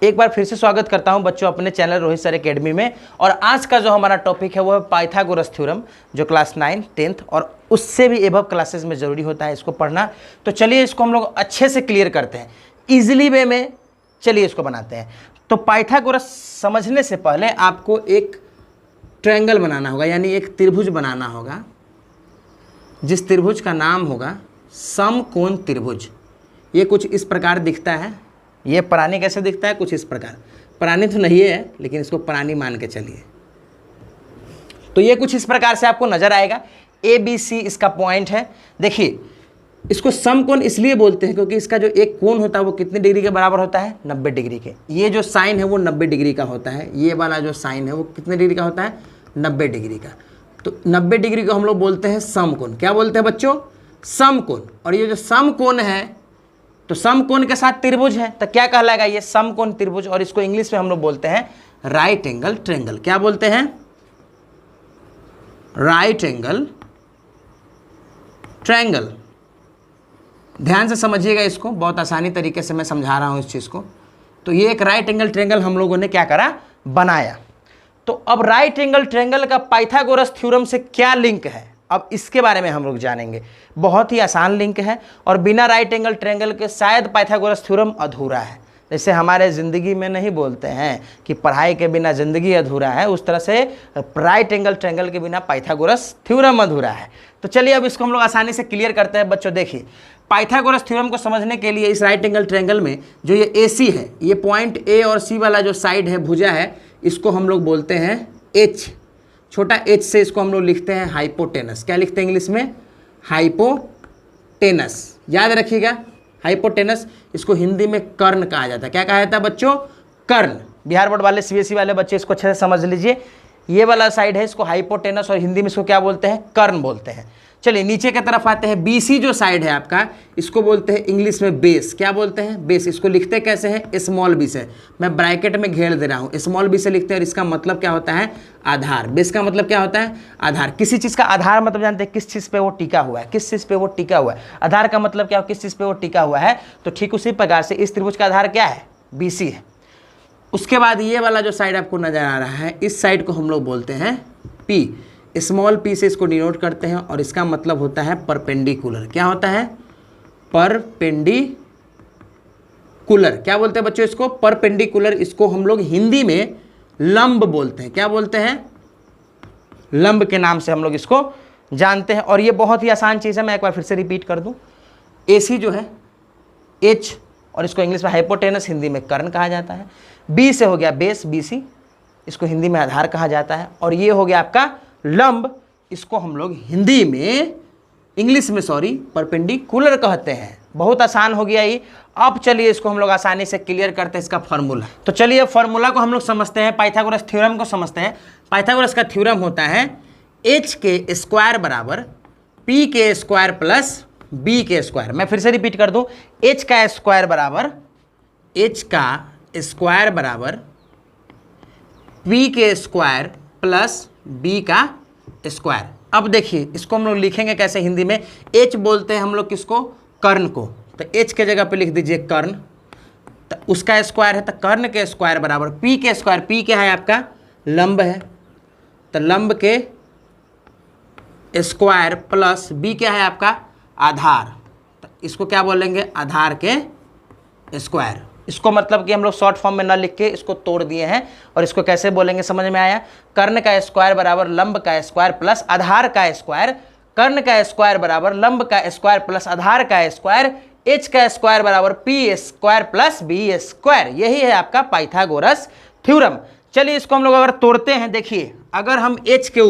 एक बार फिर से स्वागत करता हूं बच्चों अपने चैनल रोहित सर एकेडमी में। और आज का जो हमारा टॉपिक है वो है पाइथागोरस थ्योरम, जो क्लास 9, 10th और उससे भी एबव क्लासेस में ज़रूरी होता है इसको पढ़ना। तो चलिए इसको हम लोग अच्छे से क्लियर करते हैं, ईजिली वे में चलिए इसको बनाते हैं। तो पाइथागोरस समझने से पहले आपको एक ट्रायंगल बनाना होगा, यानी एक त्रिभुज बनाना होगा, जिस त्रिभुज का नाम होगा समकोण त्रिभुज। ये कुछ इस प्रकार दिखता है। ये प्राणी कैसे दिखता है? कुछ इस प्रकार। प्राणी तो नहीं है लेकिन इसको प्राणी मान के चलिए। तो ये कुछ इस प्रकार से आपको नजर आएगा। ABC इसका पॉइंट है। देखिए इसको समकोण इसलिए बोलते हैं क्योंकि इसका जो एक कोण होता है वो कितने डिग्री के बराबर होता है? 90 डिग्री के। ये जो साइन है वो 90 डिग्री का होता है। ये वाला जो साइन है वो कितने डिग्री का होता है? 90 डिग्री का। तो 90 डिग्री को हम लोग बोलते हैं समकोण। क्या बोलते हैं बच्चों? समकोण। और ये जो समकोण है तो समकोण के साथ त्रिभुज है, तो क्या कहलाएगा? ये समकोण त्रिभुज। और इसको इंग्लिश में हम लोग बोलते हैं राइट एंगल ट्रायंगल। क्या बोलते हैं? Right angle triangle. ध्यान से समझिएगा इसको, बहुत आसानी तरीके से मैं समझा रहा हूं इस चीज को। तो ये एक राइट एंगल ट्रायंगल हम लोगों ने क्या करा? बनाया। तो अब राइट एंगल ट्रायंगल का पाइथागोरस थ्योरम से क्या लिंक है, अब इसके बारे में हम लोग जानेंगे। बहुत ही आसान लिंक है और बिना राइट एंगल ट्रायंगल के शायद पाइथागोरस थ्योरम अधूरा है। जैसे हमारे ज़िंदगी में नहीं बोलते हैं कि पढ़ाई के बिना ज़िंदगी अधूरा है, उस तरह से राइट एंगल ट्रायंगल के बिना पाइथागोरस थ्योरम अधूरा है। तो चलिए अब इसको हम लोग आसानी से क्लियर करते हैं। बच्चों देखिए, पाइथागोरस थ्योरम को समझने के लिए इस राइट एंगल ट्रायंगल में जो ये AC है, ये पॉइंट A और C वाला जो साइड है, भुजा है, इसको हम लोग बोलते हैं H। छोटा h से इसको हम लोग लिखते हैं हाइपोटेनस। क्या लिखते हैं इंग्लिश में? हाइपोटेनस। याद रखिएगा, हाइपोटेनस। इसको हिंदी में कर्ण कहा जाता है। क्या कहा जाता है बच्चों? कर्ण। बिहार बोर्ड वाले, CBSE वाले बच्चे इसको अच्छे से समझ लीजिए। ये वाला साइड है, इसको हाइपोटेनस और हिंदी में इसको क्या बोलते हैं? कर्ण बोलते हैं। चलिए नीचे की तरफ आते हैं। BC जो साइड है आपका, इसको बोलते हैं इंग्लिश में बेस। क्या बोलते हैं? बेस। इसको लिखते कैसे हैं? स्मॉल b से। मैं ब्रैकेट में घेर दे रहा हूँ, स्मॉल b से लिखते हैं। और इसका मतलब क्या होता है? आधार। बेस का मतलब क्या होता है? आधार। किसी चीज़ का आधार मतलब जानते हैं किस चीज़ पे वो टिका हुआ है, किस चीज़ पे वो टिका हुआ है। आधार का मतलब क्या हो? किस चीज़ पे वो टिका हुआ है। तो ठीक उसी प्रकार से इस त्रिभुज का आधार क्या है? BC है। उसके बाद ये वाला जो साइड आपको नजर आ रहा है, इस साइड को हम लोग बोलते हैं P। स्मॉल p से इसको डिनोट करते हैं और इसका मतलब होता है परपेंडिकुलर। क्या होता है? परपेंडिकुलर। क्या बोलते हैं बच्चों इसको? परपेंडिकुलर। इसको हम लोग हिंदी में लंब बोलते हैं। क्या बोलते हैं? लंब के नाम से हम लोग इसको जानते हैं। और ये बहुत ही आसान चीज़ है, मैं एक बार फिर से रिपीट कर दूं। AC जो है H, और इसको इंग्लिश में हाइपोटेनस, हिंदी में कर्ण कहा जाता है। B से हो गया बेस, BC, इसको हिंदी में आधार कहा जाता है। और ये हो गया आपका लंब, इसको हम लोग हिंदी में, इंग्लिश में सॉरी, परपेंडिकुलर कहते हैं। बहुत आसान हो गया ये। अब चलिए इसको हम लोग आसानी से क्लियर करते हैं, इसका फॉर्मूला। तो चलिए फॉर्मूला को हम लोग समझते हैं, पाइथागोरस थ्योरम को समझते हैं। पाइथागोरस का थ्योरम होता है h के स्क्वायर बराबर p के स्क्वायर प्लस b के स्क्वायर। मैं फिर से रिपीट कर दूं, h का स्क्वायर बराबर p के स्क्वायर प्लस b का स्क्वायर। अब देखिए इसको हम लोग लिखेंगे कैसे हिंदी में? h बोलते हैं हम लोग किसको? कर्ण को। तो h के जगह पे लिख दीजिए कर्ण। तो उसका स्क्वायर है, तो कर्ण के स्क्वायर बराबर p के स्क्वायर। p क्या है आपका? लंब है। तो लंब के स्क्वायर प्लस b क्या है आपका? आधार। तो इसको क्या बोलेंगे? आधार के स्क्वायर। इसको मतलब कि हम लोग शॉर्ट फॉर्म में ना लिख के इसको तोड़ दिए हैं। और इसको कैसे बोलेंगे समझ में आया? कर्ण का स्क्वायर बराबर लंब का स्क्वायर प्लस आधार का स्क्वायर। कर्ण का स्क्वायर बराबर लंब का स्क्वायर प्लस आधार का स्क्वायर। h का स्क्वायर बराबर p square plus b square. यही है आपका पाइथागोरस थ्योरम। चलिए इसको हम लोग अगर तोड़ते हैं, देखिए अगर हम h के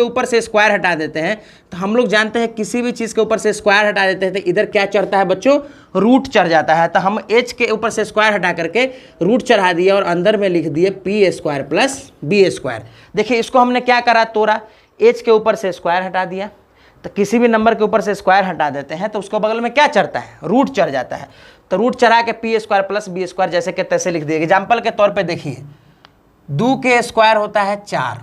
ऊपर से स्क्वायर हटा देते हैं, तो हम लोग जानते हैं किसी भी चीज़ के ऊपर से स्क्वायर हटा देते हैं तो इधर क्या चढ़ता है बच्चों? रूट चढ़ जाता है। तो हम h के ऊपर से स्क्वायर हटा करके रूट चढ़ा दिए और अंदर में लिख दिए p square plus b square. देखिए इसको हमने क्या करा? तोड़ा। h के ऊपर से स्क्वायर हटा दिया, तो किसी भी नंबर के ऊपर से स्क्वायर हटा देते हैं तो उसको बगल में क्या चढ़ता है? रूट चढ़ जाता है। तो रूट चढ़ा के p square plus b square जैसे के तैसे लिख दिए। एग्जाम्पल के तौर पर देखिए, 2 के स्क्वायर होता है 4,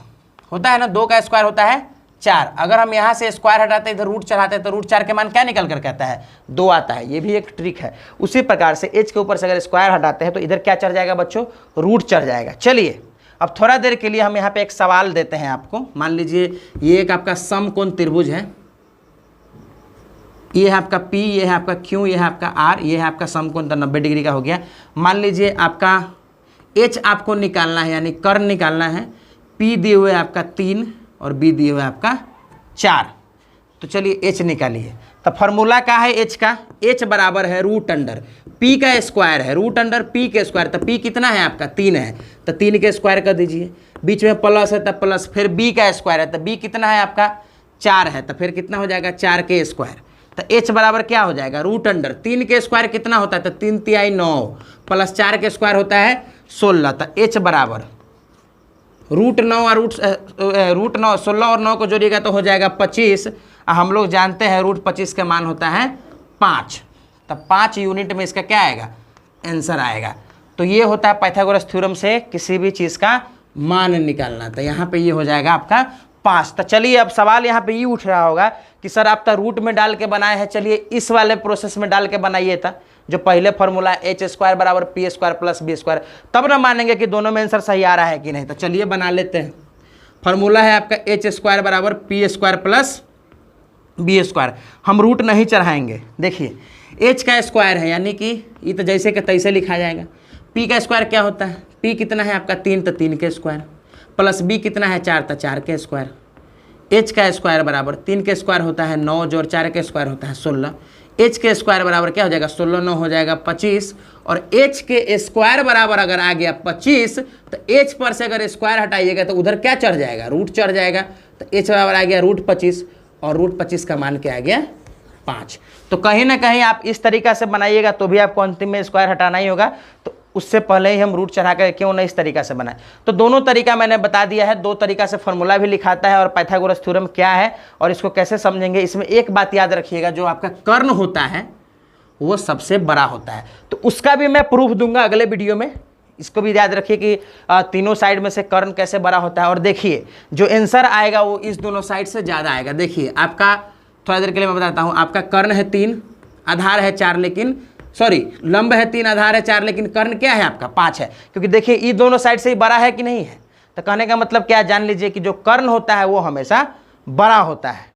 होता है ना? 2 का स्क्वायर होता है 4। अगर हम यहाँ से स्क्वायर हटाते हैं, इधर रूट चढ़ाते हैं, तो रूट 4 के मान क्या निकल कर कहता है? 2 आता है। ये भी एक ट्रिक है। उसी प्रकार से h के ऊपर से अगर स्क्वायर हटाते हैं तो इधर क्या चढ़ जाएगा बच्चों? रूट चढ़ जाएगा। चलिए अब थोड़ा देर के लिए हम यहाँ पे एक सवाल देते हैं आपको। मान लीजिए ये एक आपका समकोण त्रिभुज है, ये है आपका P, ये है आपका Q, ये है आपका R, ये है आपका समकोण, तो 90 डिग्री का हो गया। मान लीजिए आपका H आपको निकालना है, यानी कर्ण निकालना है। P दिए हुए आपका 3 और B दिए हुए आपका 4। तो चलिए H निकालिए। तो फॉर्मूला क्या है H का? H बराबर है रूट अंडर P का स्क्वायर है, रूट अंडर P के स्क्वायर। तो P कितना है आपका? 3 है, तो 3 के स्क्वायर कर दीजिए। बीच में प्लस है तो प्लस, फिर B का स्क्वायर है, तो B कितना है आपका? 4 है, तो फिर कितना हो जाएगा? 4 के स्क्वायर। तो H बराबर क्या हो जाएगा? रूट अंडर 3 के स्क्वायर कितना होता है? तो 3 तिहाई 9 प्लस 4 के स्क्वायर होता है 16। तो H बराबर रूट 9 और रूट 9, 16 और 9 को जोड़िएगा तो हो जाएगा 25। हम लोग जानते हैं रूट 25 का मान होता है 5। तब 5 यूनिट में इसका क्या आएगा? आंसर आएगा। तो ये होता है पाइथागोरस थ्योरम से किसी भी चीज़ का मान निकालना। तो यहाँ पे ये हो जाएगा आपका 5। तो चलिए अब सवाल यहाँ पे ये उठ रहा होगा कि सर आप तो रूट में डाल के बनाए हैं, चलिए इस वाले प्रोसेस में डाल के बनाइए था, जो पहले फॉर्मूला h स्क्वायर बराबर p square plus b square, तब ना मानेंगे कि दोनों में आंसर सही आ रहा है कि नहीं। तो चलिए बना लेते हैं। फॉर्मूला है आपका h स्क्वायर बराबर p square plus b square. हम रूट नहीं चढ़ाएंगे। देखिए h का स्क्वायर है, यानी कि ये तो जैसे कि तैसे लिखा जाएगा। p का स्क्वायर क्या होता है? p कितना है आपका? 3, तो 3 के स्क्वायर, प्लस b कितना है? 4, तो 4 के स्क्वायर। h का स्क्वायर बराबर 3 के स्क्वायर होता है 9, जोड़ 4 के स्क्वायर होता है 16। h के स्क्वायर बराबर क्या हो जाएगा? 16 9 हो जाएगा 25। और h के स्क्वायर बराबर अगर आ गया 25, तो h पर से अगर स्क्वायर हटाइएगा तो उधर क्या चढ़ जाएगा? रूट चढ़ जाएगा। तो h बराबर आ गया रूट 25, और रूट 25 का मान क्या आ गया? 5। तो कहीं ना कहीं आप इस तरीका से बनाइएगा तो भी आपको अंतिम में स्क्वायर हटाना ही होगा। तो उससे पहले ही हम रूट चढ़ा कर क्यों नहीं इस तरीका से बनाए। तो दोनों तरीका मैंने बता दिया है, 2 तरीका से फॉर्मूला भी लिखाता है और पाइथागोरस थ्योरम क्या है और इसको कैसे समझेंगे। इसमें एक बात याद रखिएगा, जो आपका कर्ण होता है वो सबसे बड़ा होता है। तो उसका भी मैं प्रूफ दूंगा अगले वीडियो में। इसको भी याद रखिए कि तीनों साइड में से कर्ण कैसे बड़ा होता है। और देखिए जो आंसर आएगा वो इस दोनों साइड से ज़्यादा आएगा। देखिए आपका थोड़ा देर के लिए मैं बताता हूँ। आपका कर्ण है 3, आधार है 4, लेकिन सॉरी लंब है 3, आधार है 4, लेकिन कर्ण क्या है आपका? 5 है। क्योंकि देखिए ये दोनों साइड से ही बड़ा है कि नहीं है। तो कहने का मतलब क्या, जान लीजिए कि जो कर्ण होता है वो हमेशा बड़ा होता है।